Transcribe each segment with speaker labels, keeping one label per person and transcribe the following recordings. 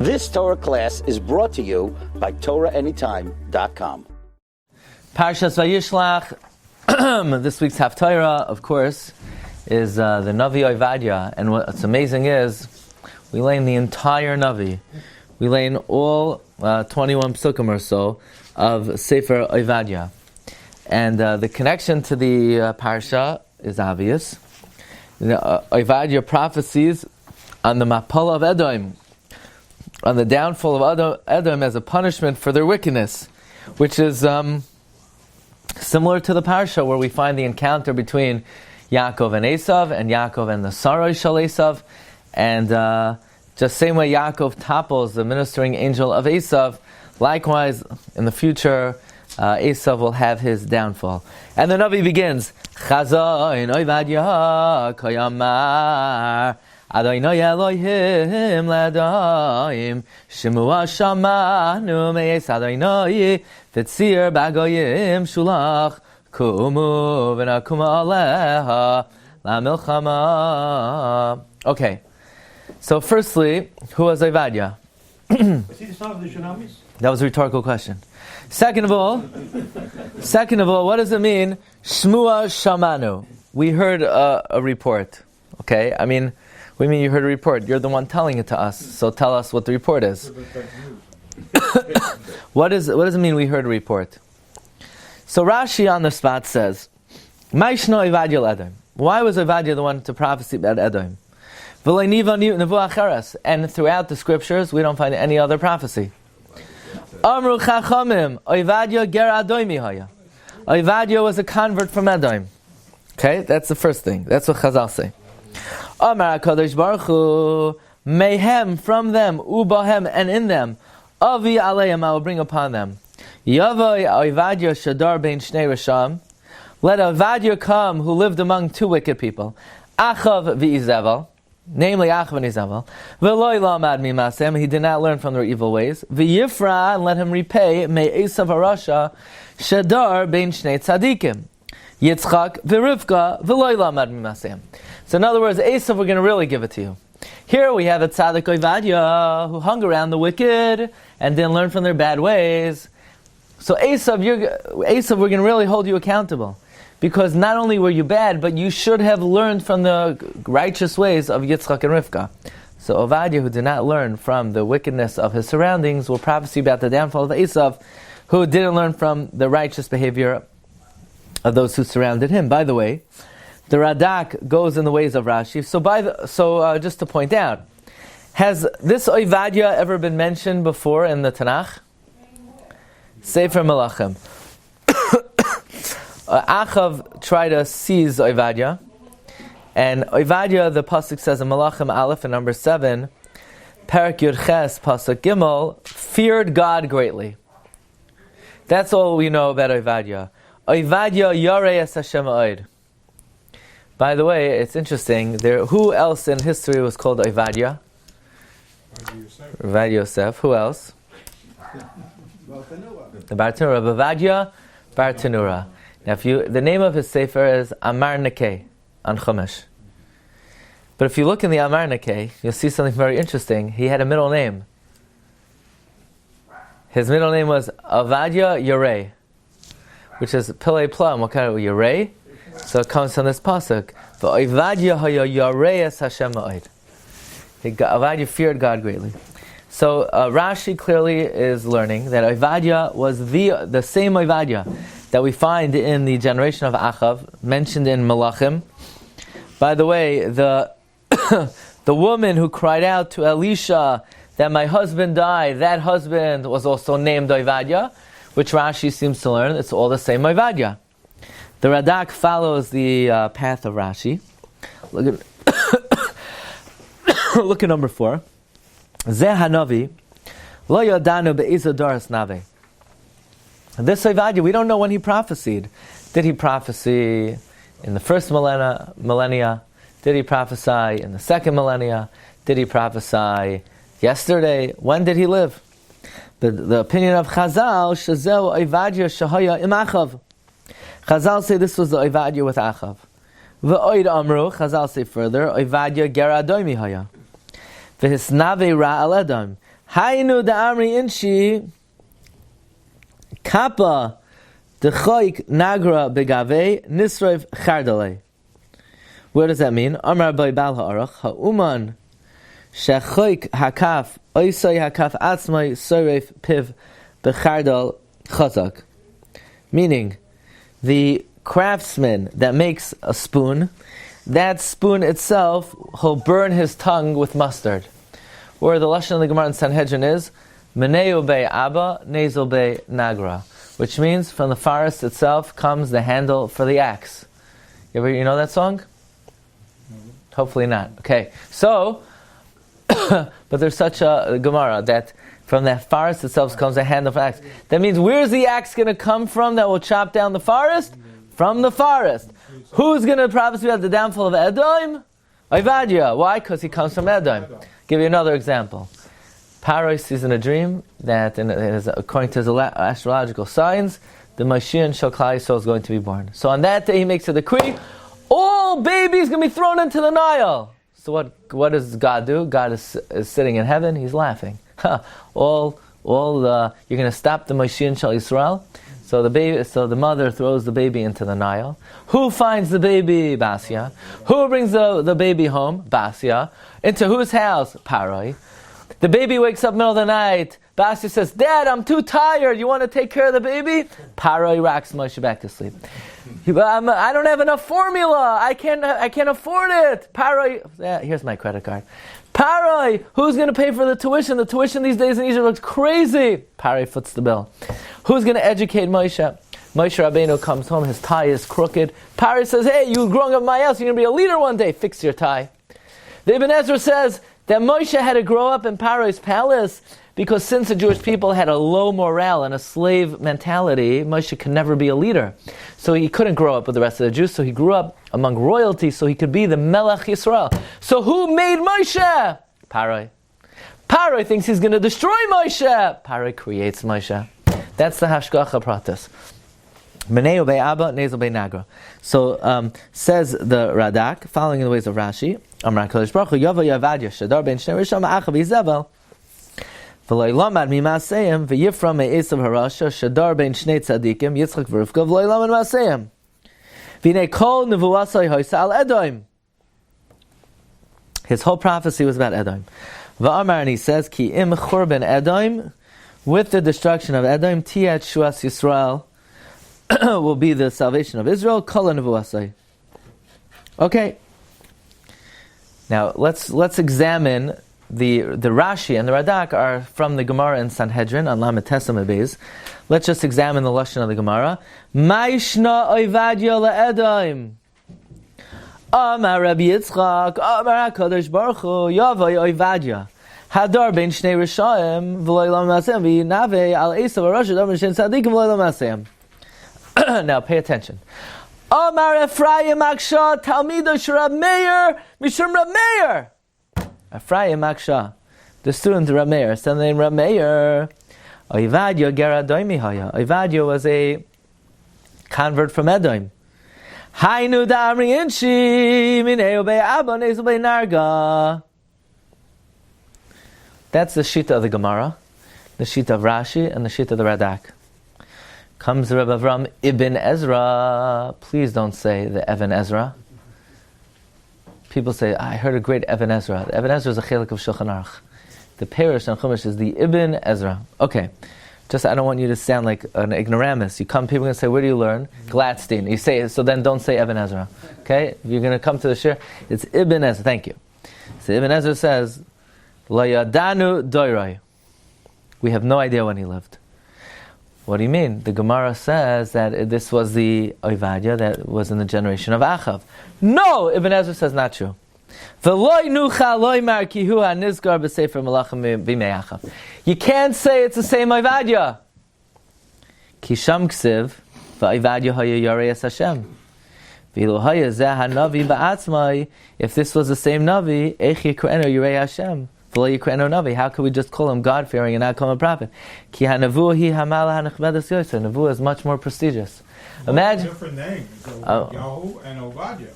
Speaker 1: This Torah class is brought to you by TorahAnytime.com.
Speaker 2: Parshas Vayishlach. This week's Haftorah, of course, is the Navi Ovadia. And what's amazing is we lay in the entire Navi. We lay in all 21 psukim or so of Sefer Ovadia. And the connection to the Parsha is obvious. Ovadia prophecies on the Mapala of Edom, on the downfall of Edom as a punishment for their wickedness, which is similar to the Parsha where we find the encounter between Yaakov and Esav, and Yaakov and the Sarai Shal Esav, and just same way Yaakov topples the ministering angel of Esav, likewise in the future Esav will have his downfall. And the Navi begins, Chazayin Ovadia Koyamar Adonai Elohim L'Adaim Shemua Shamanu Me'es Adonai V'tzir B'Goyim Shulach Kumu V'Nakuma Aleha LaMilchama. Okay, so firstly, who was Ovadia? That was a rhetorical question. Second of all, what does it mean? Shmua Shamanu. We heard a report. Okay, I mean, what do you mean you heard a report? You're the one telling it to us, so tell us what the report is. What does it mean we heard a report? So Rashi on the spot says, Ma'ishno Ovadia Edom. Why was Ovadia the one to prophesy about Edom? And throughout the scriptures, we don't find any other prophecy. Amru Chachamim, Ovadia ger Adomi haya. Ovadia was a convert from Edom. Okay, that's the first thing. That's what Chazal say. Amar HaKadosh Baruch Hu, Mehem, from them, Ubahem, and in them, Avi Aleim, I will bring upon them. Yavoi Ovadia Shadar bein Shnei Rasham. Let Ovadia come, who lived among two wicked people. Achav v'Izevel, namely Achav and Izevel. V'loi lamad mimasem, he did not learn from their evil ways. V'yifra, and let him repay, me Esav Harasha, Shadar bein Shnei Tzadikim. Yitzchak v'Rivka, v'loi lamad mimasem. So in other words, Esav, we're going to really give it to you. Here we have a tzaddik Ovadia, who hung around the wicked and didn't learn from their bad ways. So Esav, we're going to really hold you accountable. Because not only were you bad, but you should have learned from the righteous ways of Yitzchak and Rivka. So Ovadia, who did not learn from the wickedness of his surroundings, will prophesy about the downfall of Esav, who didn't learn from the righteous behavior of those who surrounded him. By the way, the Radak goes in the ways of Rashi. So just to point out, has this Ovadia ever been mentioned before in the Tanakh? Sefer Melachim. Achav tried to seize Ovadia, and Ovadia, the pasuk says in Melachim Aleph and number 7, Perak Yud Ches pasuk Gimel, feared God greatly. That's all we know about Ovadia. Ovadia Yarei Es Hashem Oid. By the way, it's interesting. Who else in history was called Ovadia? Rabbi Yosef. Who else? The Bar Tanura. Ovadia Bar Tanura. Now, the name of his sefer is Amar Nekeh on Chumash. But if you look in the Amar Nekeh, you'll see something very interesting. He had a middle name. His middle name was Ovadia Yarei, which is Pillei Plum. What kind of Yarei? So it comes from this pasuk. Ovadia haya Yarei es Hashem ma'od. Ovadia feared God greatly. So Rashi clearly is learning that Ovadia was the same Ovadia that we find in the generation of Achav, mentioned in Melachim. By the way, the woman who cried out to Elisha that my husband died, that husband was also named Ovadia, which Rashi seems to learn it's all the same Ovadia. The Radak follows the path of Rashi. Look at number 4. Zeh hanavi lo yadanu be'iza daras nave. This Ovadia, we don't know when he prophesied. Did he prophesy in the first millennia? Did he prophesy in the second millennia? Did he prophesy yesterday? When did he live? The opinion of Chazal, Shazeu Ovadia Shahaya im Achav. Chazal say this was the Ovadia with Achav. V'oid Amru, Chazal say further, Ovadia ger Adomi haya. V'hisnave ra al Edom. Hainu da Amri Inshi Kappa Dechoik Nagra Begave Nisrev Chardale. Where does that mean? Amar by Bal Ha'arach Ha'uman Shechoik Hakaf Oisai Hakaf Atzmai Soref Piv Bechardal Chazak. Meaning, the craftsman that makes a spoon, that spoon itself, he'll burn his tongue with mustard. Where the lashon of the Gemara in Sanhedrin is, Meneu be Abba, Nezel be Nagra, which means from the forest itself comes the handle for the axe. You know that song? Hopefully not. Okay, so, but there's such a Gemara that from that forest itself comes a handle for the axe. That means where's the axe going to come from that will chop down the forest? From the forest. Who's going to prophesy about the downfall of Edom? Ovadia. Why? Because he comes from Edom. Give you another example. Paro sees in a dream that, according to his astrological signs, the Mashiach Shel Klal Yisrael is going to be born. So on that day he makes a decree, all babies going to be thrown into the Nile. So what does God do? God is sitting in heaven, he's laughing. You're going to stop the Mashiach Shel Yisrael? So the mother throws the baby into the Nile. Who finds the baby? Basia. Who brings the baby home? Basia. Into whose house? Paroi. The baby wakes up in the middle of the night. Basia says, Dad, I'm too tired. You want to take care of the baby? Paroi rocks Moshe back to sleep. I don't have enough formula. I can't afford it. Paroi, here's my credit card. Paroi, who's going to pay for the tuition? The tuition these days in Egypt looks crazy. Paroi foots the bill. Who's going to educate Moshe? Moshe Rabbeinu comes home, his tie is crooked. Paroi says, hey, you growing up in my house, you're going to be a leader one day. Fix your tie. The Ibn Ezra says that Moshe had to grow up in Paro's palace because since the Jewish people had a low morale and a slave mentality, Moshe could never be a leader. So he couldn't grow up with the rest of the Jews, so he grew up among royalty so he could be the Melech Yisrael. So who made Moshe? Paroi. Paroi thinks he's going to destroy Moshe. Paroi creates Moshe. That's the Hashgacha Pratis. Meneu be Abba, Nezel be Nagra. So says the Radak, following in the ways of Rashi, Amar Kodesh Baruch Hu, Yavo Yavadia, Shadar ben Shnei Rishon Ma'achav Yizevel, V'loi Lamad Mimaseim, V'yifram Me'esav Harasha, Shadar ben Shnei Tzadikim, Yitzchak V'Rivka, V'loi Lamad Mimaseim. V'nei Kol Nevuasai Hoysa Al Edom. His whole prophecy was about Edom. V'amar, and he says, Ki im Churban Edom, with the destruction of Edom, Tiyat Shuas Yisrael, will be the salvation of Israel. Kol Nevuasai. Okay. Now let's examine the Rashi and the Radak are from the Gemara in Sanhedrin on Lamed Tesam Beis. Let's just examine the lashon of the Gemara. Ma'ishna oivadya le'edaim. Amar Rabbi Yitzchak, Amar HaKadosh Baruch Hu, Yavai oivadya. Hadar ben Shnei Rishaim, v'lo lam masem, v'nave al Esav HaRasha, Dar ben Shnei Tzadikim, v'lo lam masem. Now pay attention. Amar Ephraim Aksha Talmido Shurab Meir Mishum Rab Meir. Ephraim Aksha, the student of Rab Meir, son named Rab Meir. Oivadya Gera Doimi Haya. Oivadya was a convert from Edom. Hainu Damri Inshi Mineu Be Abba Nezel Be Narga. That's the shita of the Gemara, the shita of Rashi, and the shita of the Radak. Comes Rabbi Avram Ibn Ezra. Please don't say the Evan Ezra. People say, I heard a great Evan Ezra. The Evan Ezra is a chelik of Shulchan Aruch. The Parish and Chumash is the Ibn Ezra. Okay. Just, I don't want you to sound like an ignoramus. You come, people are going to say, where do you learn? Glatstein. You say, so then don't say Evan Ezra. Okay? If you're going to come to the shir, it's Ibn Ezra. Thank you. So Ibn Ezra says, Lo yadanu doirai. We have no idea when he lived. What do you mean? The Gemara says that this was the Oivadya that was in the generation of Achav. No! Ibn Ezra says not true. You can't say it's the same Oivadya. Kisham ksiv, v'Oivadya haya yareis Hashem. If this was the same Navi, eich yikrenu yarei Hashem. How could we just call him God-fearing and not call him a prophet? Nevuah is much more prestigious. Imagine
Speaker 3: different names, Yahu and Ovadia.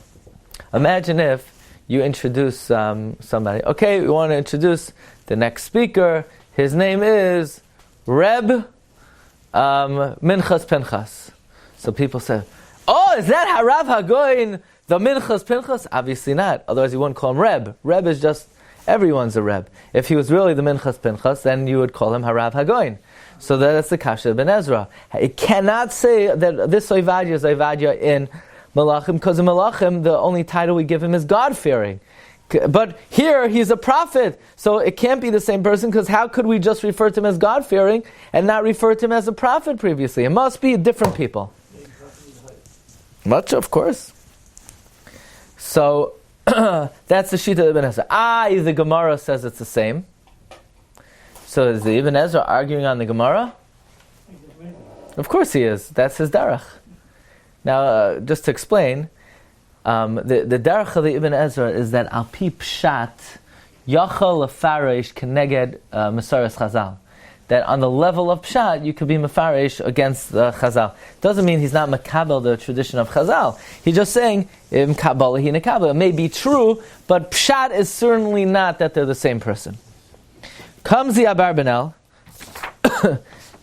Speaker 2: Imagine if you introduce somebody. Okay, we want to introduce the next speaker. His name is Reb Minchas Pinchas. So people say, oh, is that Harav Hagoyin, the Minchas Pinchas? Obviously not. Otherwise you wouldn't call him Reb. Reb is just, everyone's a Reb. If he was really the Minchas Pinchas, then you would call him Harav Hagoyin. So that's the Kasha ben Ezra. It cannot say that this Ovadia is Ovadia in Malachim, because in Malachim the only title we give him is God-fearing. But here he's a prophet, so it can't be the same person, because how could we just refer to him as God-fearing and not refer to him as a prophet previously? It must be different people. Much, of course. So that's the Shita of Ibn Ezra. The Gemara says it's the same. So is the Ibn Ezra arguing on the Gemara? Of course he is. That's his derech. Now, just to explain, the derech of the Ibn Ezra is that al pi pshat yachal lefarish keneged mesaras Chazal. That on the level of pshat you could be mefarish against the Chazal. Doesn't mean he's not makabel the tradition of Chazal. He's just saying im kabbalah hi nekabel. It may be true, but pshat is certainly not that they're the same person. Comes the Abarbanel,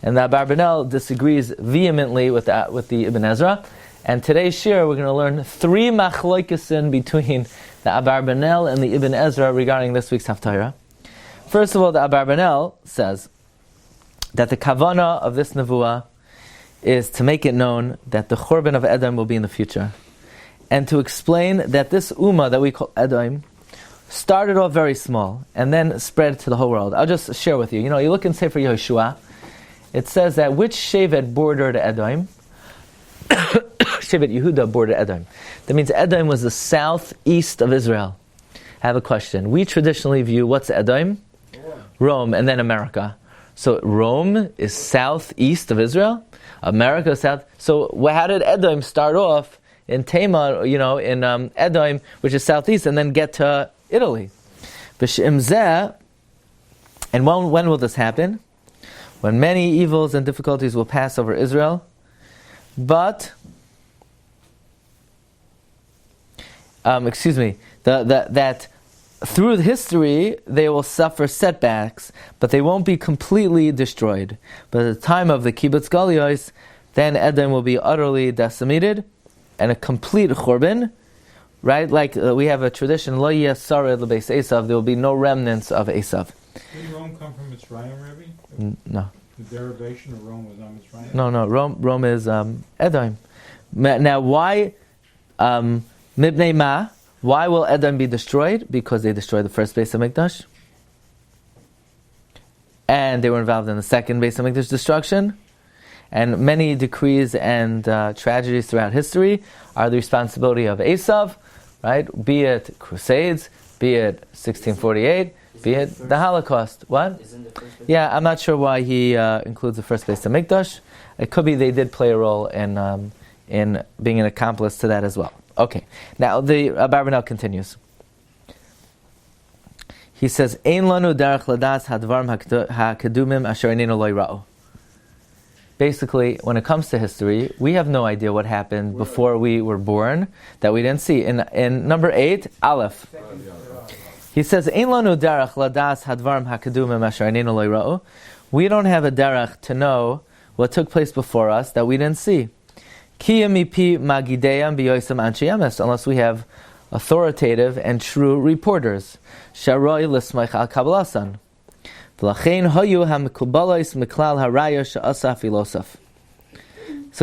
Speaker 2: and the Abarbanel disagrees vehemently with the Ibn Ezra. And today's Shiur, we're going to learn 3 machloikesin between the Abarbanel and the Ibn Ezra regarding this week's Haftorah. First of all, the Abarbanel says that the kavana of this nevuah is to make it known that the Churban of Edom will be in the future, and to explain that this ummah that we call Edom started off very small and then spread to the whole world. I'll just share with you. You look in Sefer Yehoshua, it says that which Shevet bordered Edom? Shevet Yehuda bordered Edom. That means Edom was the southeast of Israel. I have a question. We traditionally view what's Edom? Rome, and then America. So Rome is southeast of Israel? America is south. So how did Edom start off in Tamar, in Edom, which is southeast, and then get to Italy? And when will this happen? When many evils and difficulties will pass over Israel, but that through history they will suffer setbacks, but they won't be completely destroyed. But at the time of the Kibbutz Galuyos, then Edom will be utterly decimated, and a complete churban, right? Like we have a tradition, Lo yeh sared lebeis Esav, there will be no remnants of Esav.
Speaker 3: Did Rome come from Mitzrayim, Rabbi?
Speaker 2: No.
Speaker 3: The derivation of Rome was on Mitzrayim?
Speaker 2: No. Rome is Edom. Now, why Mibnei Ma? Why will Edom be destroyed? Because they destroyed the first Beis HaMikdash, and they were involved in the second Beis HaMikdash destruction. And many decrees and tragedies throughout history are the responsibility of Esav, right? Be it Crusades, be it 1648, be it the Holocaust. What? Yeah, I'm not sure why he includes the first Beis HaMikdash. It could be they did play a role in being an accomplice to that as well. Okay, now the Abarbanel continues. He says, "Ein lanu derech ladas hadvarim hakedumim asher einenu lo yira'u." Basically, when it comes to history, we have no idea what happened before we were born that we didn't see. In number 8, Aleph, he says, "Ein lanu derech ladas hadvarim hakedumim asher einenu lo yira'u." We don't have a derech to know what took place before us that we didn't see. Unless we have authoritative and true reporters. So he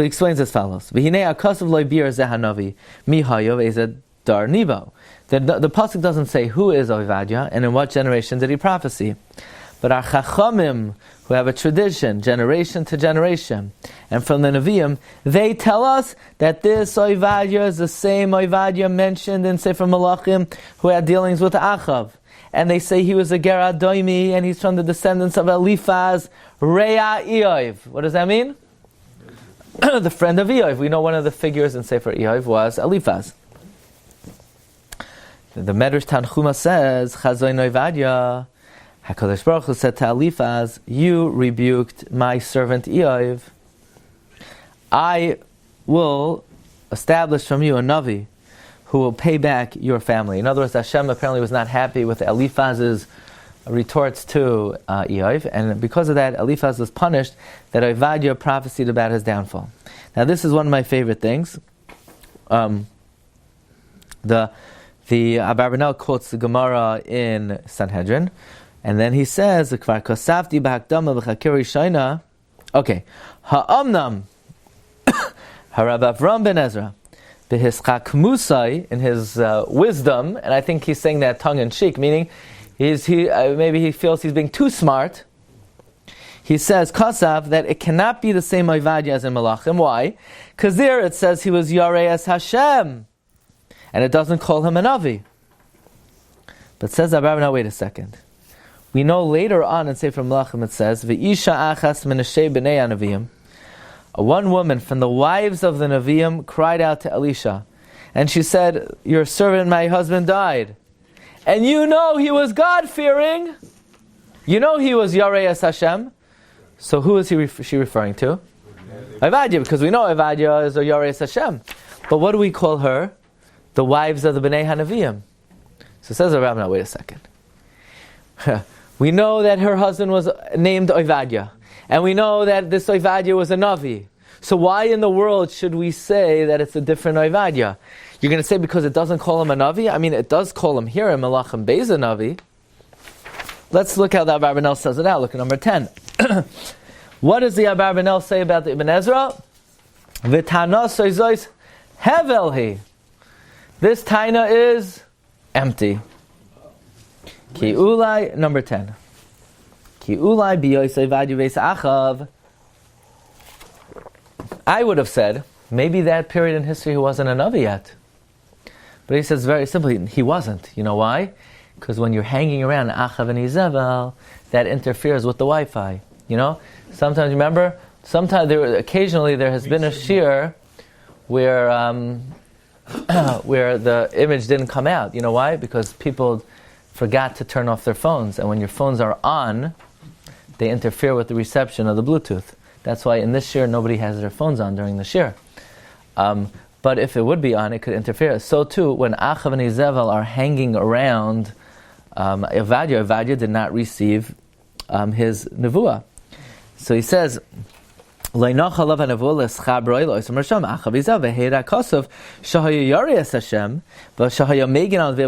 Speaker 2: explains as follows. The pasuk doesn't say who is Ovadia and in what generation did he prophesy. But our Chachamim, who have a tradition, generation to generation, and from the Nevi'im, they tell us that this Ovadia is the same Ovadia mentioned in Sefer Malachim, who had dealings with Achav. And they say he was a Ger Adoimi, and he's from the descendants of Eliphaz, Rea Eoiv. What does that mean? The friend of Eoiv. We know one of the figures in Sefer Eoiv was Eliphaz. The Medrash Tanchuma says, Chazoin Ovadia, HaKadosh Baruch Hu said to Eliphaz, you rebuked my servant Eoiv. I will establish from you a Navi who will pay back your family. In other words, Hashem apparently was not happy with Eliphaz's retorts to Eov, and because of that, Eliphaz was punished that Ovadia prophesied about his downfall. Now, this is one of my favorite things. The Abarbanel quotes the Gemara in Sanhedrin, and then he says, "Kvar kosafti b'hakdama v'chakir shaina." Okay, ha'amnam harav Avram ben Ezra b'hischak musai, in his wisdom, and I think he's saying that tongue in cheek, meaning maybe he feels he's being too smart. He says, Kasav, that it cannot be the same Ovadia as in Malachim. Why? Because there it says he was Yarei es Hashem, and it doesn't call him a Navi. But says Abarbanel, wait a second. We know later on in Sefer Malachim it says, V'isha achas minashei b'nei anavim. One woman from the wives of the Nevi'im cried out to Elisha, and she said, "Your servant, my husband, died." And you know he was God-fearing. You know he was Yarei es Hashem. So who is she referring to? Ovadia, because we know Ovadia is a Yarei es Hashem. But what do we call her? The wives of the Bnei HaNevi'im. So says the Rabbi, now wait a second. We know that her husband was named Ovadia. And we know that this Ovadia was a Navi. So why in the world should we say that it's a different Ovadia? You're going to say because it doesn't call him a Navi? I mean, it does call him here in Malachim Beis a Navi. Let's look how the Abarbanel says it out. Look at number 10. What does the Abarbanel say about the Ibn Ezra? V'tana soizois hevelhi. This taina is empty. Ki ulai, number 10. Ki ulai biyoisei v'adu veis achav. I would have said, maybe that period in history he wasn't a Navi yet. But he says very simply, he wasn't. You know why? Because when you're hanging around Achav and Izebel, that interferes with the Wi-Fi. You know? Sometimes, remember? Occasionally there has been a Shiur where where the image didn't come out. You know why? Because people forgot to turn off their phones. And when your phones are on, they interfere with the reception of the Bluetooth. That's why in this Shiur nobody has their phones on during the Shiur. But if it would be on, it could interfere. So too, when Achav and Izebel are hanging around Ovadia did not receive his nevuah. So he says, Ovadia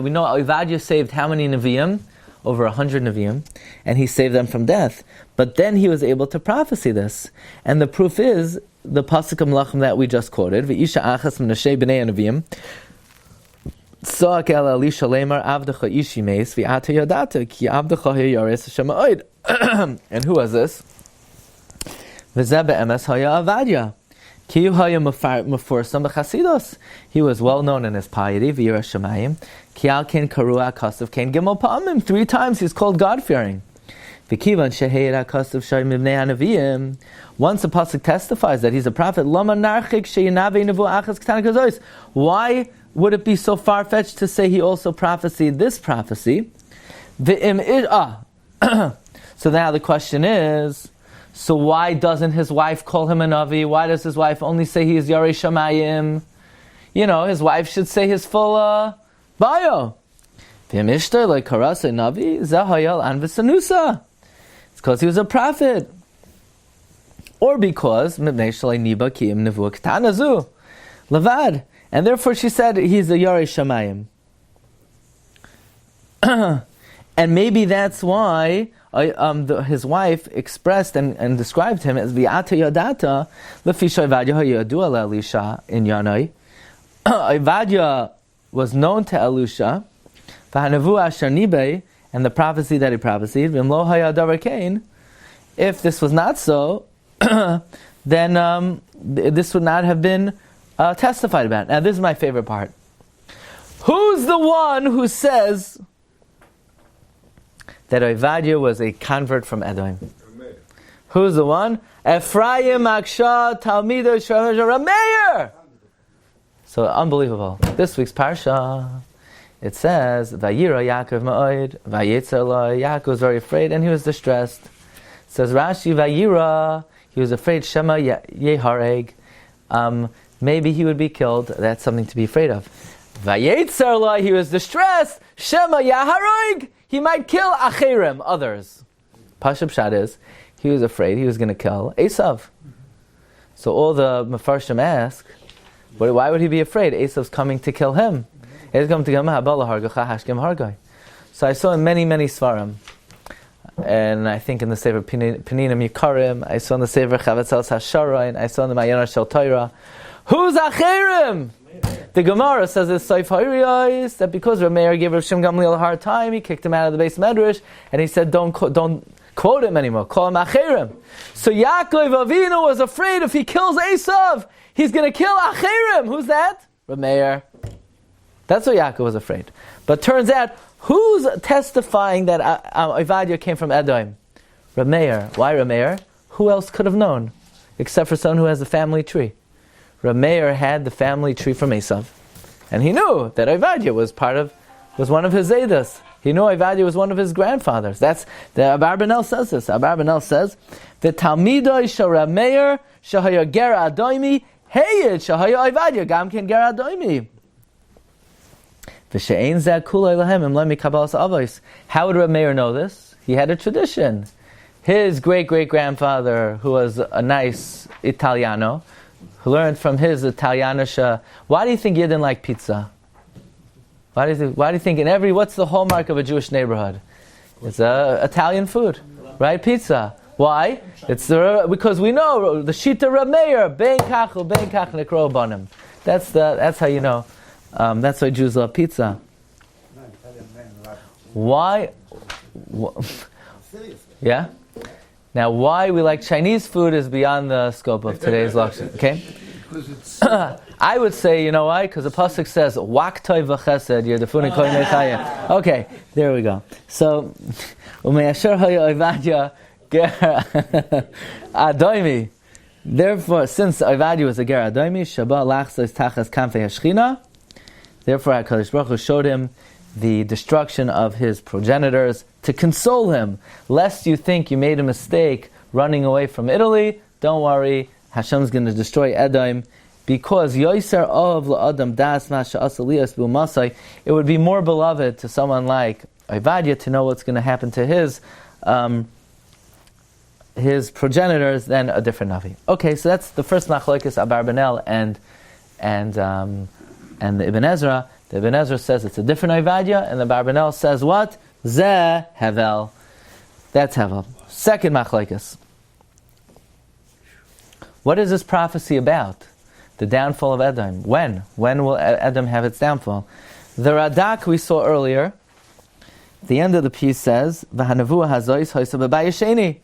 Speaker 2: we know Ovadia saved how many Nevi'im? Over 100 Nevi'im, and he saved them from death. But then he was able to prophesy this. And the proof is the Pasuk of Malachim that we just quoted, V'isha achas minashei b'nei Nevi'im, Tza'ak el Elisha lemar avdecha ishi meis, v'ata yadata, ki avdecha yares Hashem ha'od. And who was this? V'zeh be'emes haya Ovadia. Ki haya mefursam b'chasidos. He was well known in his piety, v'yirah Shemayim. Ki al ken karua kasav ken gimel pa'amim. 3 times he's called God-fearing. V'kivan sheheira kasav shayim b'nei hanaviyim. Once the pasuk testifies that he's a prophet, lama narchik sheyinavei nevu achas k'tana kazois. Why would it be so far-fetched to say he also prophesied this prophecy? So now the question is, so why doesn't his wife call him a Navi? Why does his wife only say he is Yarei Shamayim? You know, his wife should say his full bio. It's because he was a prophet. Or because Levad. And therefore she said he's a Yarei Shamayim. And maybe that's why his wife expressed and described him as V'ata Yadata L'fisha Ovadia Hayadua L'Elisha in Yanai. Ovadia was known to Elisha, V'hanavu Asher Nibei, and the prophecy that he prophesied, V'imlo Hayadavar Kain. If this was not so, then this would not have been testified about. Now this is my favorite part. Who's the one who says that Ovadia was a convert from Edom? Who's the one? Ephraim Aksha Talmido Rameir. So unbelievable. This week's Parsha, it says, Vayira Yaakov Ma'od, Vayetzer Lo. Yaakov was very afraid and he was distressed. It says Rashi, Vayira, he was afraid Shema Yehareg. Maybe he would be killed. That's something to be afraid of. Vayetzer Lo, he was distressed. Shema Yahareg. he might kill acherim, others. Pasha Pshat is, he was afraid he was going to kill Esav. So all the Mefarshim ask, why would he be afraid? Esav's coming to kill him. He's coming to kill him. So I saw in many, many Svarim, and I think in the Sefer Peninim Yikarim, I saw in the Sefer Chavetz El Hashara, and I saw in the Mayanar Shel Torah, who's acherim? The Gemara says it's Soif Hayriyos, that because Rameir gave Rav Shimon Gamliel a hard time, he kicked him out of the base medrash, and he said, don't quote him anymore, call him acherim. So Yaakov Avinu was afraid if he kills Esav, he's going to kill acherim. Who's that? Rameir. That's what Yaakov was afraid. But turns out, who's testifying that Ovadia came from Edom? Rameir. Why Rameir? Who else could have known? Except for someone who has a family tree. Rameir had the family tree from Esav. And he knew that Ovadia was one of his Zedas. He knew Ovadia was one of his grandfathers. That's, the Abarbanel says this. Abarbanel says, the Talmidoi shel Rameir shahaya ger adoimi heyed shahaya Ovadia gam ken ger adoimi. How would Rameir know this? He had a tradition. His great-great-grandfather, who was a nice Italiano, who learned from his Italianisha. Why do you think you didn't like pizza? Why do you think what's the hallmark of a Jewish neighborhood? It's Italian food, right? Pizza. Why? Because we know the Shita Rameir, ben kachel nekro banim. That's how you know. That's why Jews love pizza. Why? Yeah? Now, why we like Chinese food is beyond the scope of today's lecture. Okay? I would say, you know why? Because the pasuk says, "Waktoi v'chesed yerdefuni kol yemei chayim." Okay, there we go. So, u'me'asher haya Ovadia ger adoimi. Therefore, since Ovadia was a ger adoimi, Shabbat lachzos tachas kanfei hashchina. Therefore, HaKadosh Baruch Hu showed him the destruction of his progenitors to console him, lest you think you made a mistake running away from Italy. Don't worry, Hashem's going to destroy Edom, because Yoiser of la'adam das masha asalias b'umasai. It would be more beloved to someone like Ovadia to know what's going to happen to his progenitors than a different Navi. Okay, so that's the first machlokes Abarbanel and the Ibn Ezra. The Ibn Ezra says it's a different Ovadia, and the Abarbanel says what? Zeh Hevel. That's Hevel. Second machlokes. What is this prophecy about? The downfall of Edom. When? When will Edom have its downfall? The Radak we saw earlier, the end of the piece says, V'hanavua hazois hoisa b'bayisheni.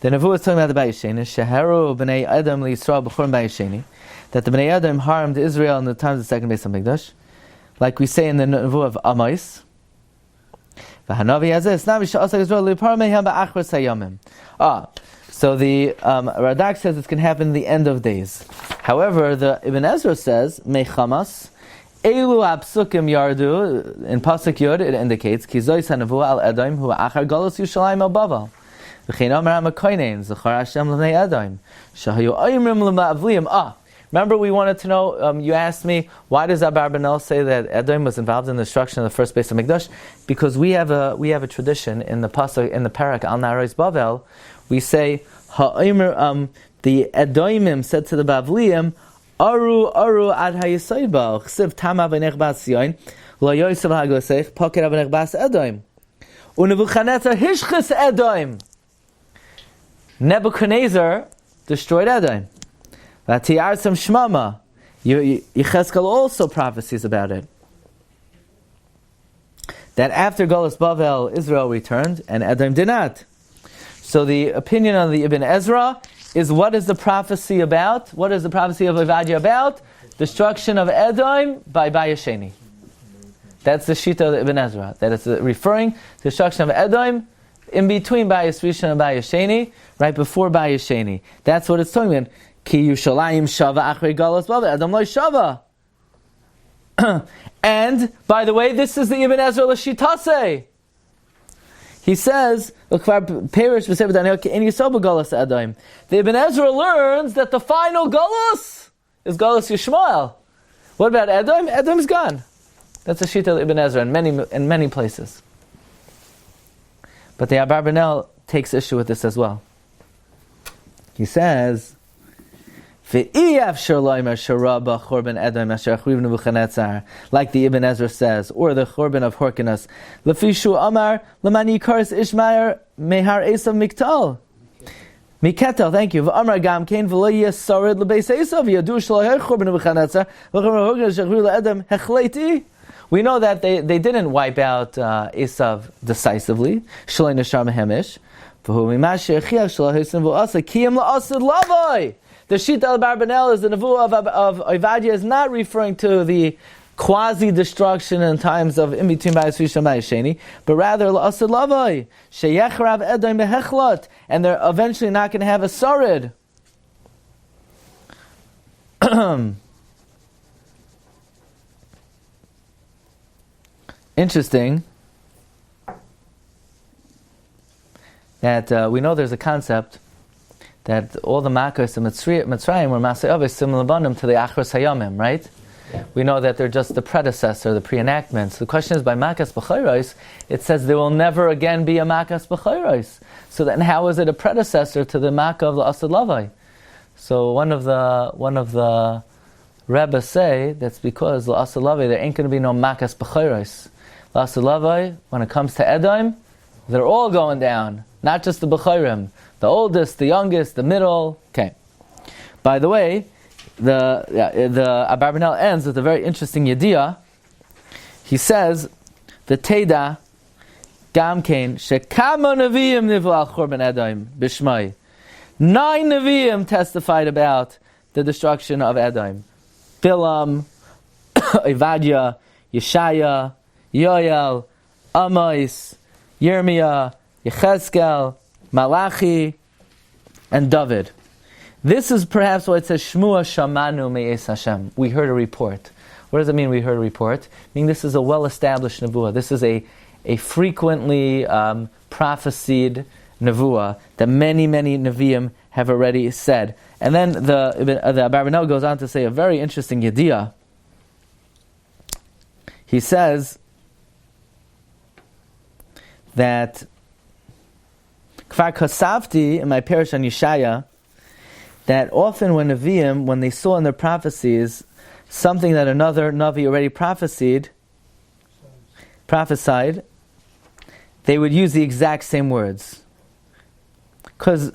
Speaker 2: The Nevuah is talking about the Bayisheni. Sheheru b'nei Edom liYisrael b'churim Bayisheni. That the Bnei Edom harmed Israel in the times of the second Beis HaMikdash. Like we say in the Nevuah of Amos. So the Radak says it's going to happen in the end of days. However, the Ibn Ezra says, Mechamas, Elu apsukim yardu, in Pasuk Yud it indicates, Ki zois hanavuah al Edom, hu achar galus Yushalayim al Bavel. V'chein omer ha'makoinen, zechar Hashem l'nei Edom, shahayu oimrim l'ma'avliyim. Remember we wanted to know, you asked me, why does Abarbanel say that Edom was involved in the destruction of the first Beis HaMikdash? Because we have a tradition in the Pasuk, in the Parak, Al Narois Bavel, we say, the Edomim said to the Bavliim, Aru ad hayisoid ba, chsiv tama v'nech bas yoin, lo yoisav ha'gosech, poker v'nech bas Edom. Unebuchadnezzar hishchis Edom. Nebuchadnezzar destroyed Edom. V'tiyarsam shmama. Yechezkel also prophecies about it. That after Golus Bavel, Israel returned, and Edom did not. So the opinion of the Ibn Ezra is, what is the prophecy about? What is the prophecy of Ovadia about? Destruction of Edom by Bayesheni. That's the Shita of the Ibn Ezra. That it's referring to destruction of Edom in between Bayis Rishon and Bayesheni, right before Bayesheni. That's what it's talking about. Ki Yushalayim Shava Achrei Galus Bavel Edom Lo Shava. And, by the way, this is the Ibn Ezra L'Shitase. He says, the Ibn Ezra learns that the final Galus is Galus Yishmael. What about Edom? Edom is gone. That's a Shita of Ibn Ezra in many places. But the Abarbanel takes issue with this as well. He says, like the Ibn Ezra says, or the Churban of Horkinus, Lefishu Amar Lamani Kars Ishmael Mehar Esav Miktal. Miketel, thank you. Amar Gam Kain Veloyes Sarid Lebeis Esav Yadu Shalai Churban of Chanetzar Horkinus Shachru Adam Hechleti. We know that they didn't wipe out Esav decisively. Shalai Nashar Mehemish. V'hu Mimash Shechiach Shalai Hisim V'asa Kiyam La'asid Lavoi. The Shita Abarbanel is the Nevuah of Ovadia is not referring to the quasi-destruction in times of in between Bayis Rishon and Sheni, but rather La'asad Lavoi Sheyechrav Edom Behechlot, and they're eventually not going to have a sarid. Interesting that we know there's a concept that all the Makkos and Mitzrayim were Masei Avos similar to the Achros Hayamim, right? We know that they're just the predecessor, the pre-enactments. The question is, by Makas B'chayros, it says there will never again be a Makas B'chayros. So then how is it a predecessor to the Makkah of the Asad Lavai? So one of the Rebbe say that's because the Asad Lavai there ain't going to be no Makas B'chayros. The Asad Lavai, when it comes to Edom, they're all going down, not just the B'chayrim. The oldest, the youngest, the middle. Okay. By the way, the Abarbanel ends with a very interesting yediyah. He says, the Teda Gamkein Shekama Nevi'im Nivu al Churban Edom Bishmai. 9 Nevi'im testified about the destruction of Edom. Bilam, Evadia, Yeshaya, Yoel, Amais, Yirmiyah, Yechezkel, Malachi, and David. This is perhaps why it says Shmua Shamanu Me'es Hashem. We heard a report. What does it mean we heard a report? Meaning this is a well-established nevuah. This is a frequently prophesied nevuah that many Nevi'im have already said. And then the Abarbanel goes on to say a very interesting yediyah. He says that Kfar Kasavti in my parish on Yeshaya, that often when Nevi'im, when they saw in their prophecies something that another Navi already prophesied, they would use the exact same words. Because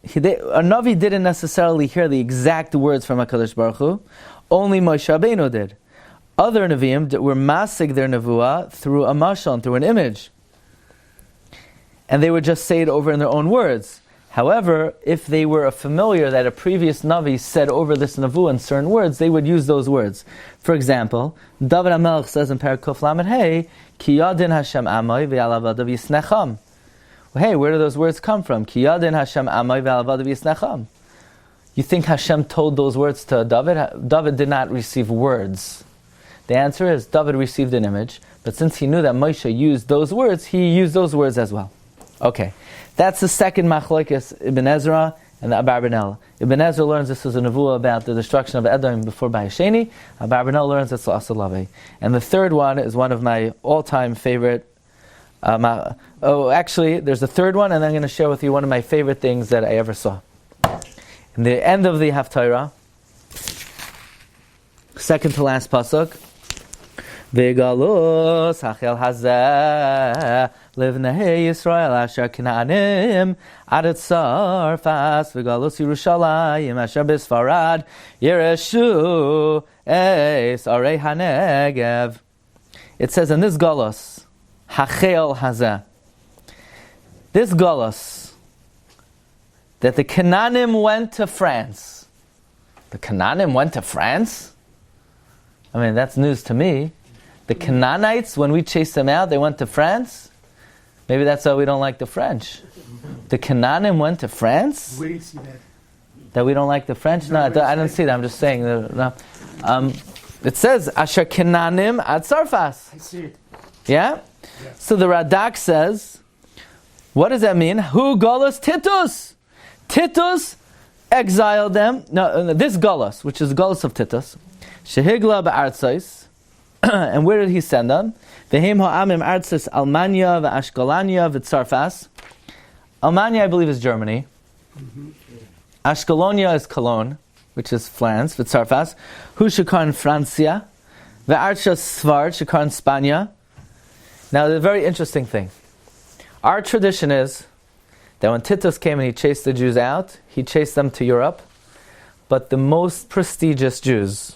Speaker 2: a Navi didn't necessarily hear the exact words from HaKadosh Baruch Hu, only Moshe Rabbeinu did. Other Nevi'im were masig their nevuah through a mashal, through an image. And they would just say it over in their own words. However, if they were familiar that a previous Navi said over this nevuah in certain words, they would use those words. For example, David HaMelech says in Perek Kuf Lamed Hey, Ki yadin Hashem amay ve'alavav yisnecham. Well, hey, where do those words come from? Ki yadin Hashem amay ve'alavav yisnecham. You think Hashem told those words to David? David did not receive words. The answer is, David received an image, but since he knew that Moshe used those words, he used those words as well. Okay, that's the second machlokes Ibn Ezra and the Abarbanel. Ibn Ezra learns this is a nevuah about the destruction of Edom before Bayesheni. Abarbanel learns it's Asad Lavai. And the third one is one of my all-time favorite. Actually, there's a third one, and I'm going to share with you one of my favorite things that I ever saw. In the end of the Haftorah, second to last pasuk, V'galus hachel hazeh livnei Yisrael asher Knaanim adet Sarfas v'galus Yerushalayim asher b'Sfarad Yereshu eis arei hanegev. It says in this galus, hachel hazeh, this galus, that the Knaanim went to France. The Knaanim went to France? I mean, that's news to me. The Canaanites, when we chased them out, they went to France? Maybe that's why we don't like the French. The Canaanim went to France?
Speaker 4: Where do you see that?
Speaker 2: That we don't like the French? No, I don't see that. I'm just saying. No. It says, Asher Canaanim ad Sarfas.
Speaker 4: I see it.
Speaker 2: Yeah? So the Radak says, what does that mean? Who Galus Titus? Titus exiled them. No, this Galus, which is Galus of Titus. Shehigla ba'artzais. And where did he send them? V'hem ha'amim artzis Almania v'Ashkelania v'Tzarfas. Almania, I believe, is Germany. Ashkelonia is Cologne, which is France, v'Tzarfas. Hu shekar Francia. V'archa Sfard, shekar Spania. Now, the very interesting thing. Our tradition is that when Titus came and he chased the Jews out, he chased them to Europe. But the most prestigious Jews,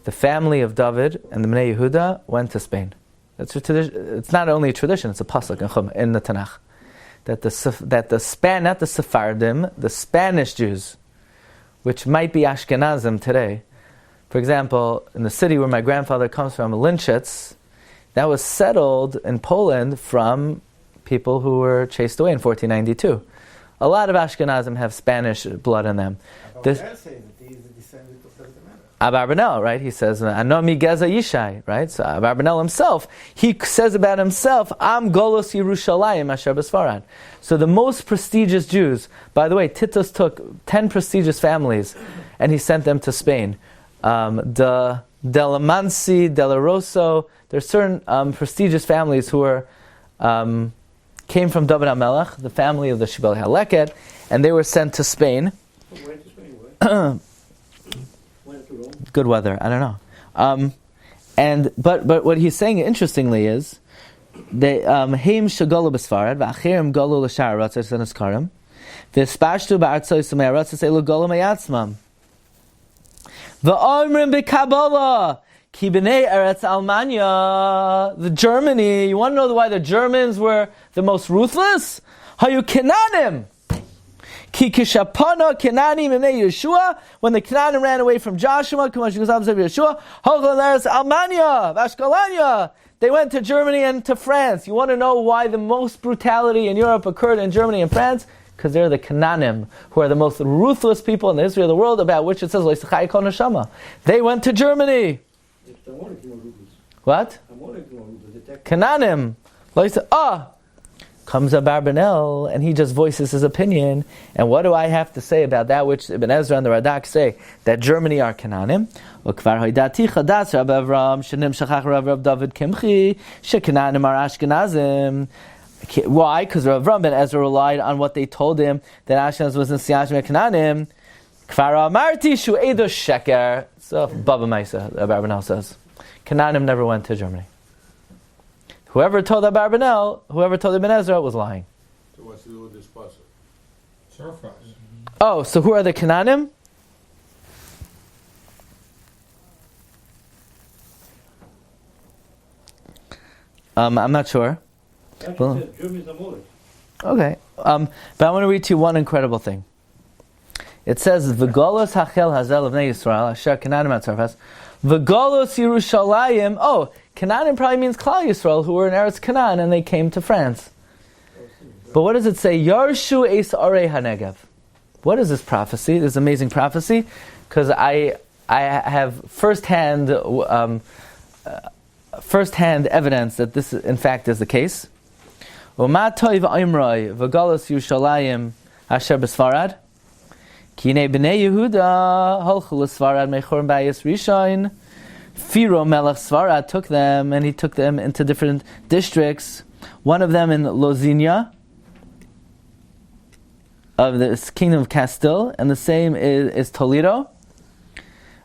Speaker 2: the family of David and the Bnei Yehuda, went to Spain. That's a tradition. It's not only a tradition; it's a pasuk in the Tanakh that not the Sephardim, the Spanish Jews, which might be Ashkenazim today. For example, in the city where my grandfather comes from, Linschitz, that was settled in Poland from people who were chased away in 1492. A lot of Ashkenazim have Spanish blood in them. Abarbanel, right? He says, "Anomi Geza Yishai," right? So Abarbanel himself, he says about himself, "Am Golos Yerushalayim Asher B'Sfarad." So the most prestigious Jews. By the way, Titus took 10 prestigious families, and he sent them to Spain. De la Mansi, De la Rosso. There's certain prestigious families who were came from David HaMelech, the family of the Shibel HaLeket, and they were sent to Spain.
Speaker 4: Where to Spain?
Speaker 2: Good weather, I don't know. But what he's saying interestingly is they heim shagolu b'sfarad v'achirim golu l'shar aratzos v'neskarim v'espashtu ba'artzos v'me'aratzos elu golu me'yatzmam v'omrim b'kabbalah ki b'nei eretz Almania, the Germany. You want to know why the Germans were the most ruthless? Hayu Kenanim. Ki kishapana Kenanim b'nei Yeshua, when the Kenanim ran away from Joshua, Chumash Yeshua, Hochlan eretz Almania, Vashkalania. They went to Germany and to France. You want to know why the most brutality in Europe occurred in Germany and France? Because they're the Kenanim, who are the most ruthless people in the history of the world, about which it says, they went to Germany. What? Kenanim. Comes Abarbanel, and he just voices his opinion. And what do I have to say about that which Ibn Ezra and the Radak say, that Germany are Kenanim? Why? Because Rav Ram ben Ezra relied on what they told him, that Ashkenaz was in Siyashim Kenanim. Kvar amarti shu edo sheker. So Baba Maisa, Abarbanel says, Kenanim never went to Germany. Whoever told Abarbanel, whoever told Ibn Ezra was lying.
Speaker 4: So what's to do with this pasuk?
Speaker 3: Surprise.
Speaker 2: Oh, so who are the Kenanim? I'm not sure. Well, okay, but I want to read to you one incredible thing. It says, "V'golos hachel hazel of Yisrael asher Kenanim atzarfas, v'golos Yerushalayim." Oh, Kenanim probably means Klal Yisrael, who were in Eretz Canaan and they came to France. But what does it say? Yarshu es arei hanegev. What is this prophecy? This amazing prophecy, because I have firsthand evidence that this in fact is the case. U'ma toiv imroi v'galos Yerushalayim asher b'sfarad kinei b'nei Yehuda holchu l'sfarad meichorim b'ayis rishon. Pharaoh Melech Svarad took them, and he took them into different districts. One of them in Lozinia of the kingdom of Castile, and the same is Toledo.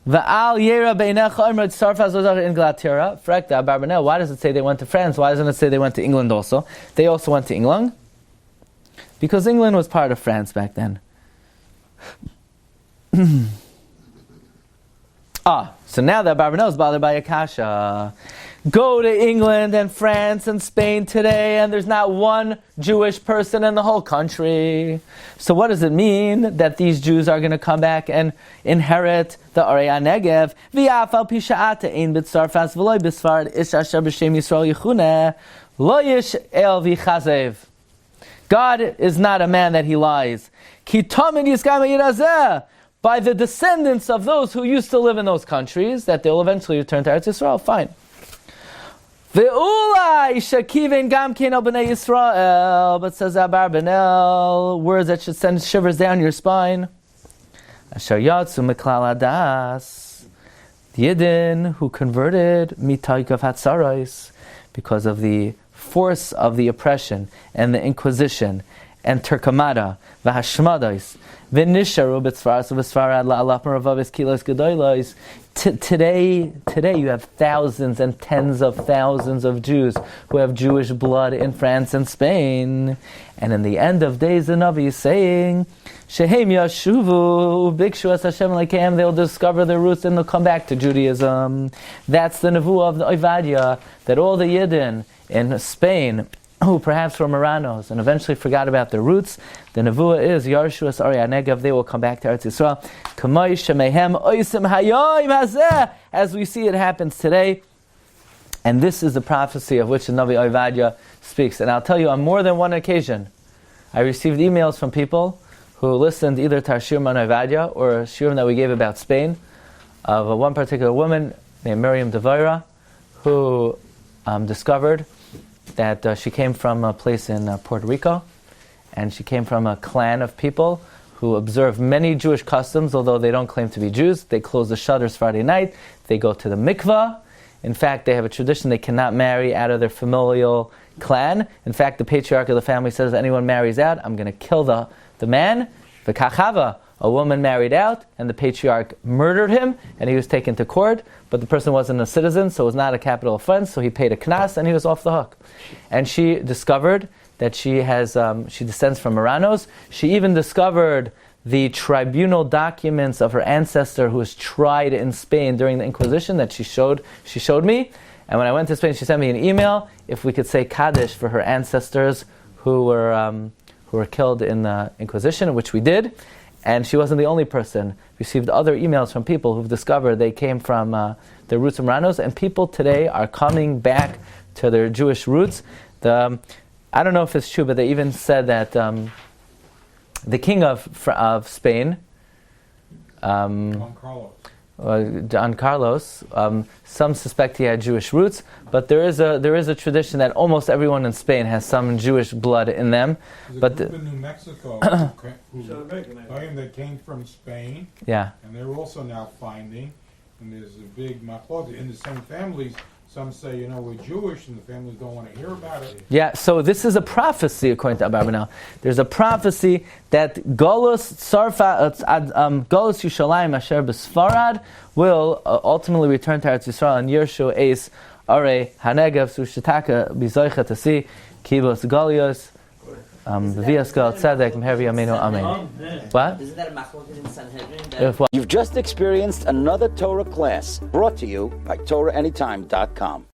Speaker 2: Va'al yera beinecha imrod sarfaz ozar in Glatstein. Frekta Abarbanel. Why does it say they went to France? Why doesn't it say they went to England also? They also went to England because England was part of France back then. So now that Abarbanel is bothered by Akasha. Go to England and France and Spain today, and there's not one Jewish person in the whole country. So what does it mean that these Jews are going to come back and inherit the Arei HaNegev? V'afal pisha'ata ein b'tzarfas v'loy b'sfarad ish asher b'shem Yisrael yichuneh lo yish el v'chazev. God is not a man that he lies. Ki tamid yiskam yirazeh. By the descendants of those who used to live in those countries, that they'll eventually return to Eretz Yisrael. Fine. Ve'ulai shakiven gam kein al b'nei Yisrael. But says Abarbanel, words that should send shivers down your spine. Asher yatsu miklal adas. Yidden who converted mitaik of hatzarais because of the force of the oppression and the Inquisition and Turkamada, v'hashmadais, v'nisharu b'tzfaras v'sfarad la'alap meravavis kilos gedolos. Today you have thousands and tens of thousands of Jews who have Jewish blood in France and Spain. And in the end of days, the Navi is saying, Shehem yashuvu bikshu es Hashem lekeim. They'll discover their roots and they'll come back to Judaism. That's the nevuah of the Ovadia, that all the Yidden in Spain, who perhaps were Marranos and eventually forgot about their roots, the nevuah is Yarshu es Ari HaNegev. They will come back to Eretz Yisrael. Kamay shemehem oisim hayoim hazeh, as we see it happens today. And this is the prophecy of which the Navi Ovadia speaks. And I'll tell you, on more than one occasion, I received emails from people who listened either to our Shiur on Ovadia or a Shiur that we gave about Spain, of one particular woman named Miriam Devira, who discovered that she came from a place in Puerto Rico, and she came from a clan of people who observe many Jewish customs, although they don't claim to be Jews. They close the shutters Friday night, they go to the mikvah. In fact, they have a tradition they cannot marry out of their familial clan. In fact, the patriarch of the family says, anyone marries out, I'm going to kill the man. V'kachava, a woman married out, and the patriarch murdered him, and he was taken to court, but the person wasn't a citizen, so it was not a capital offense, so he paid a knas, and he was off the hook. And she discovered that she descends from Marranos. She even discovered the tribunal documents of her ancestor who was tried in Spain during the Inquisition that she showed me. And when I went to Spain, she sent me an email if we could say Kaddish for her ancestors who were killed in the Inquisition, which we did. And she wasn't the only person. Received other emails from people who've discovered they came from their roots in Marranos, and people today are coming back to their Jewish roots. I don't know if it's true, but they even said that the king of Spain, Don Carlos, some suspect he had Jewish roots, but there is a tradition that almost everyone in Spain has some Jewish blood in them.
Speaker 3: There's a group in New Mexico that came from Spain,
Speaker 2: yeah,
Speaker 3: and they're also now finding, and there's a big machlok in the same families. Some say, we're Jewish, and the families don't want to hear about it.
Speaker 2: Yeah, so this is a prophecy according to Abarbanel. There's a prophecy that Golus Yushalayim Asher B'Sfarad will ultimately return to Eretz Yisrael, and Yershu Eis Are Hanegev Sushataka Bizoicha Tasi Kibos Golios V'Viaskal Tzedek Mhervi Amenu Amen. What?
Speaker 5: Isn't that a machlokes in Sanhedrin?
Speaker 1: You've just experienced another Torah class brought to you by TorahAnytime.com.